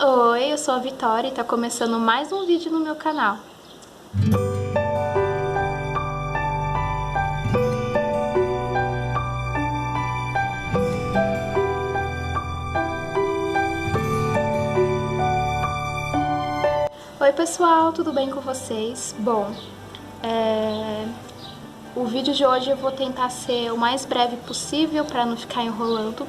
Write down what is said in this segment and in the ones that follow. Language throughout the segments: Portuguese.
Oi, eu sou a Vitória e tá começando mais um vídeo no meu canal. Oi pessoal, tudo bem com vocês? Bom, o vídeo de hoje eu vou tentar ser o mais breve possível para não ficar enrolando.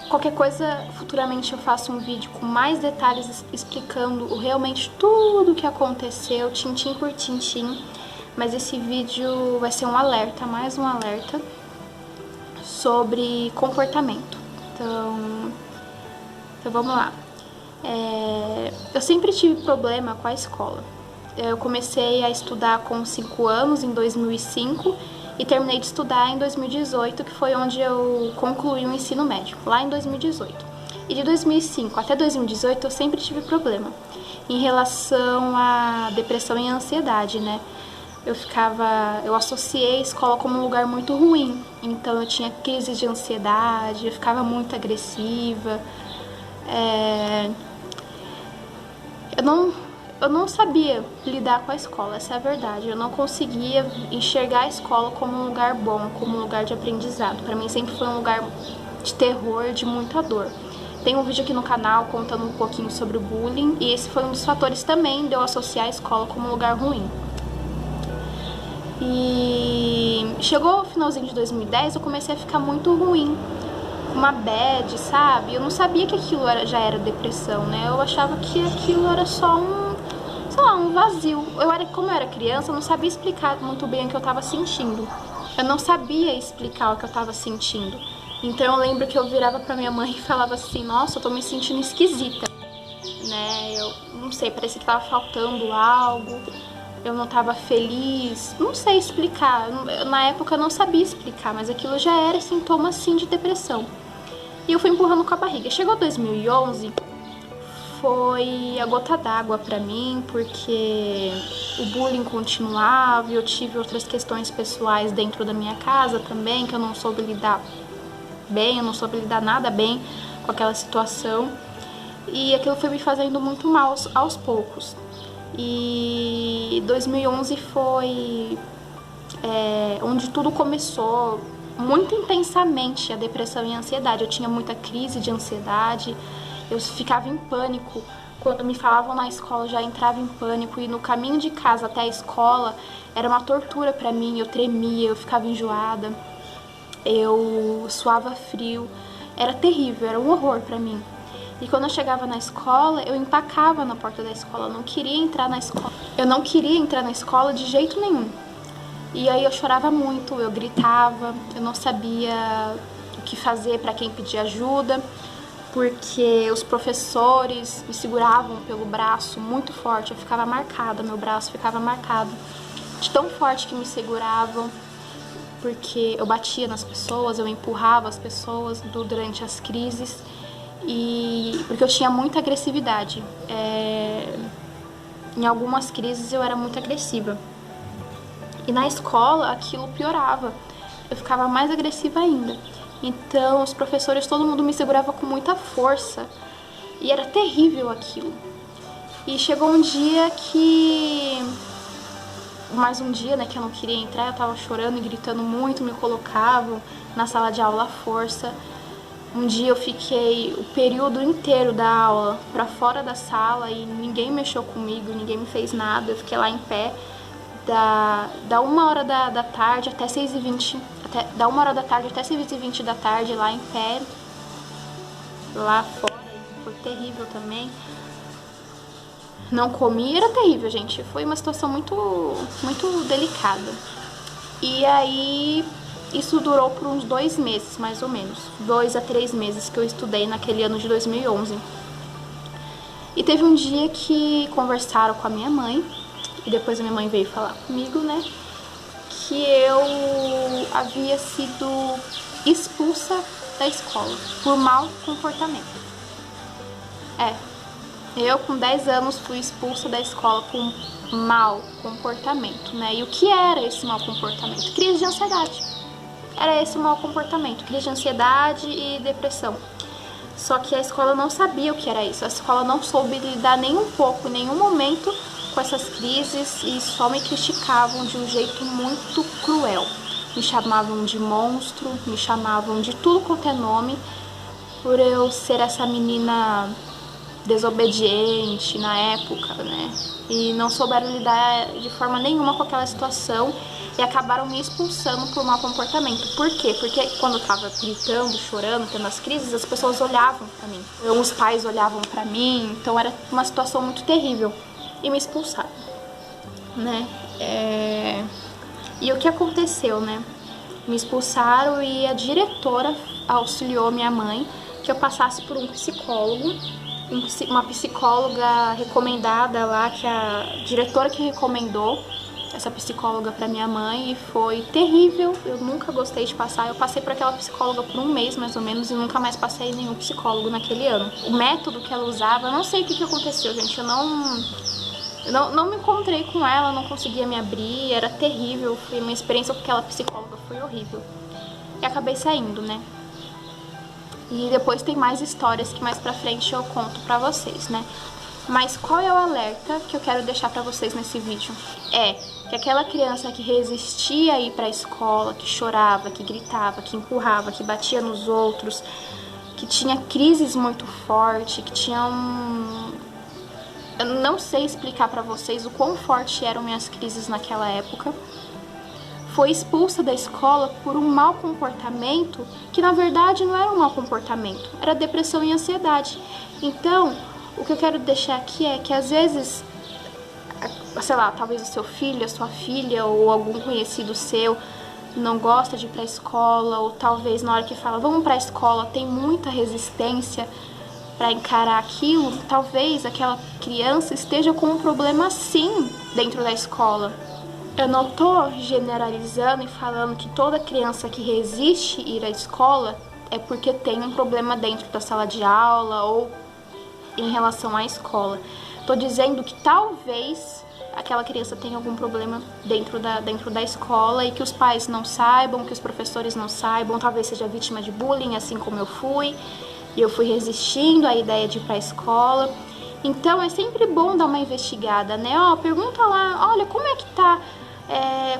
Qualquer coisa, futuramente eu faço um vídeo com mais detalhes explicando realmente tudo o que aconteceu, tintim por tintim. Mas esse vídeo vai ser um alerta, mais um alerta sobre comportamento. Então vamos lá. Eu sempre tive problema com a escola. Eu comecei a estudar com 5 anos, em 2005, e terminei de estudar em 2018, que foi onde eu concluí o ensino médio, lá em 2018. E de 2005 até 2018 eu sempre tive problema em relação à depressão e ansiedade, né? Eu associei a escola como um lugar muito ruim, então eu tinha crises de ansiedade, eu ficava muito agressiva, eu não sabia lidar com a escola, essa é a verdade. Eu não conseguia enxergar a escola como um lugar bom, como um lugar de aprendizado. Pra mim sempre foi um lugar de terror, de muita dor. Tem um vídeo aqui no canal contando um pouquinho sobre o bullying, e esse foi um dos fatores também de eu associar a escola como um lugar ruim. E chegou o finalzinho de 2010, eu comecei a ficar muito ruim, uma bad, sabe? Eu não sabia que aquilo já era depressão, né? Eu achava que aquilo era só um vazio. Como eu era criança, eu não sabia explicar muito bem o que eu tava sentindo. Eu não sabia explicar o que eu tava sentindo. Então eu lembro que eu virava pra minha mãe e falava assim: nossa, eu tô me sentindo esquisita, né? Eu não sei, parecia que tava faltando algo. Eu não tava feliz, não sei explicar. Na época eu não sabia explicar, mas aquilo já era sintoma assim de depressão. E eu fui empurrando com a barriga. Chegou 2011, foi a gota d'água pra mim, porque o bullying continuava e eu tive outras questões pessoais dentro da minha casa também, que eu não soube lidar bem, eu não soube lidar nada bem com aquela situação. E aquilo foi me fazendo muito mal aos poucos. E 2011 foi onde tudo começou muito intensamente, a depressão e a ansiedade. Eu tinha muita crise de ansiedade, eu ficava em pânico. Quando me falavam na escola, eu já entrava em pânico, e no caminho de casa até a escola era uma tortura pra mim. Eu tremia, eu ficava enjoada, eu suava frio, era terrível, era um horror pra mim. E quando eu chegava na escola, eu empacava na porta da escola, eu não queria entrar na escola. Eu não queria entrar na escola de jeito nenhum. E aí eu chorava muito, eu gritava, eu não sabia o que fazer, para quem pedir ajuda, porque os professores me seguravam pelo braço muito forte, eu ficava marcada, meu braço ficava marcado de tão forte que me seguravam, porque eu batia nas pessoas, eu empurrava as pessoas durante as crises. E porque eu tinha muita agressividade, em algumas crises eu era muito agressiva, e na escola aquilo piorava, eu ficava mais agressiva ainda. Então os professores, todo mundo me segurava com muita força, e era terrível aquilo. E chegou um dia mais um dia, né, que eu não queria entrar, eu tava chorando e gritando muito, me colocavam na sala de aula à força. Um dia eu fiquei o período inteiro da aula pra fora da sala e ninguém mexeu comigo, ninguém me fez nada. Eu fiquei lá em pé da 1h da tarde até 6h20, da 1h da tarde até 6h20 da tarde, lá em pé, lá fora. Foi terrível também. Não comi, era terrível, gente. Foi uma situação muito, muito delicada. E aí isso durou por uns 2 meses, mais ou menos. 2 a 3 meses que eu estudei naquele ano de 2011. E teve um dia que conversaram com a minha mãe, e depois a minha mãe veio falar comigo, né, que eu havia sido expulsa da escola por mau comportamento. Eu com 10 anos fui expulsa da escola por mau comportamento, né? E o que era esse mau comportamento? Crise de ansiedade. Era esse o mau comportamento, crise de ansiedade e depressão. Só que a escola não sabia o que era isso. A escola não soube lidar nem um pouco, em nenhum momento com essas crises e só me criticavam de um jeito muito cruel. Me chamavam de monstro, me chamavam de tudo quanto é nome, por eu ser essa menina desobediente na época, né? E não souberam lidar de forma nenhuma com aquela situação e acabaram me expulsando por mau comportamento. Por quê? Porque quando eu tava gritando, chorando, tendo as crises, as pessoas olhavam pra mim. Os pais olhavam pra mim, então era uma situação muito terrível. E me expulsaram, né? E o que aconteceu, né? Me expulsaram e a diretora auxiliou minha mãe que eu passasse por um psicólogo, uma psicóloga recomendada lá, que a diretora que recomendou essa psicóloga pra minha mãe, e foi terrível. Eu nunca gostei de passar. Eu passei por aquela psicóloga por um mês mais ou menos e nunca mais passei em nenhum psicólogo naquele ano. O método que ela usava, eu não sei o que aconteceu, gente. Eu não me encontrei com ela, não conseguia me abrir, era terrível. Foi uma experiência com aquela psicóloga, foi horrível. E acabei saindo, né? E depois tem mais histórias que mais pra frente eu conto pra vocês, né? Mas qual é o alerta que eu quero deixar pra vocês nesse vídeo? É que aquela criança que resistia a ir pra escola, que chorava, que gritava, que empurrava, que batia nos outros, que tinha crises muito fortes, que tinha Eu não sei explicar pra vocês o quão forte eram minhas crises naquela época. Foi expulsa da escola por um mau comportamento, que na verdade não era um mau comportamento, era depressão e ansiedade. Então, o que eu quero deixar aqui é que às vezes, sei lá, talvez o seu filho, a sua filha ou algum conhecido seu não gosta de ir pra escola, ou talvez na hora que fala vamos pra escola tem muita resistência para encarar aquilo. Talvez aquela criança esteja com um problema sim dentro da escola. Eu não tô generalizando e falando que toda criança que resiste a ir à escola é porque tem um problema dentro da sala de aula ou em relação à escola. Tô dizendo que talvez aquela criança tenha algum problema dentro da escola e que os pais não saibam, que os professores não saibam, talvez seja vítima de bullying, assim como eu fui. E eu fui resistindo à ideia de ir pra escola. Então é sempre bom dar uma investigada, né? Pergunta lá, olha, como é que tá?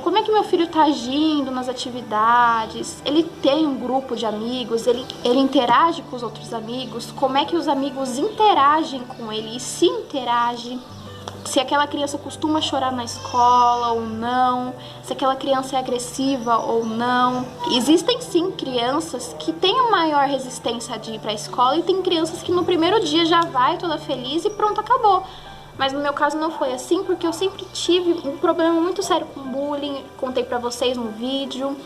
Como é que meu filho tá agindo nas atividades? Ele tem um grupo de amigos? Ele interage com os outros amigos? Como é que os amigos interagem com ele? E se interagem? Se aquela criança costuma chorar na escola ou não, se aquela criança é agressiva ou não. Existem sim crianças que têm uma maior resistência de ir pra escola e tem crianças que no primeiro dia já vai toda feliz e pronto, acabou. Mas no meu caso não foi assim, porque eu sempre tive um problema muito sério com bullying, contei pra vocês no vídeo.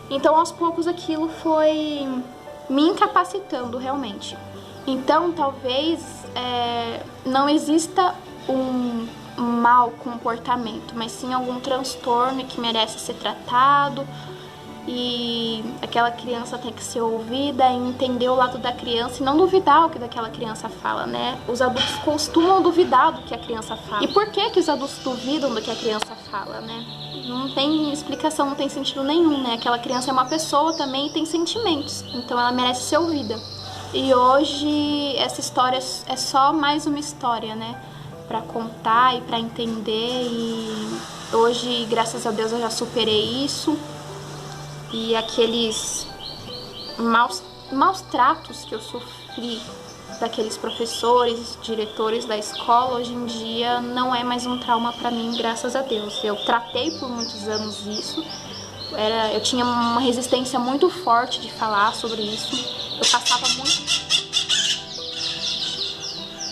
Então aos poucos aquilo foi me incapacitando realmente. Então talvez não exista um mau comportamento, mas sim algum transtorno que merece ser tratado, e aquela criança tem que ser ouvida e entender o lado da criança e não duvidar o que daquela criança fala, né? Os adultos costumam duvidar do que a criança fala. E por que os adultos duvidam do que a criança fala, né? Não tem explicação, não tem sentido nenhum, né? Aquela criança é uma pessoa também e tem sentimentos, então ela merece ser ouvida. E hoje essa história é só mais uma história, né? Pra contar e pra entender, e hoje, graças a Deus, eu já superei isso. E aqueles maus tratos que eu sofri daqueles professores, diretores da escola, hoje em dia não é mais um trauma pra mim, graças a Deus. Eu tratei por muitos anos isso, eu tinha uma resistência muito forte de falar sobre isso.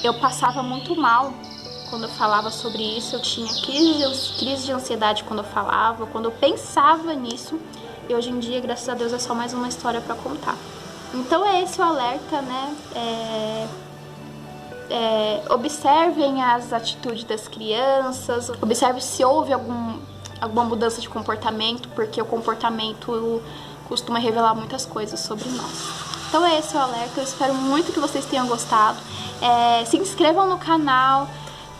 Eu passava muito mal quando eu falava sobre isso, eu tinha crise de ansiedade quando eu falava, quando eu pensava nisso. E hoje em dia, graças a Deus, é só mais uma história pra contar. Então é esse o alerta, né? Observem as atitudes das crianças, observe se houve alguma mudança de comportamento, porque o comportamento costuma revelar muitas coisas sobre nós. Então é esse o alerta, eu espero muito que vocês tenham gostado. Se inscrevam no canal,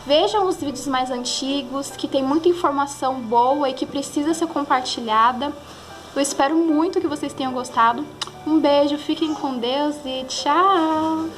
vejam os vídeos mais antigos, que tem muita informação boa e que precisa ser compartilhada. Eu espero muito que vocês tenham gostado. Um beijo, fiquem com Deus e tchau!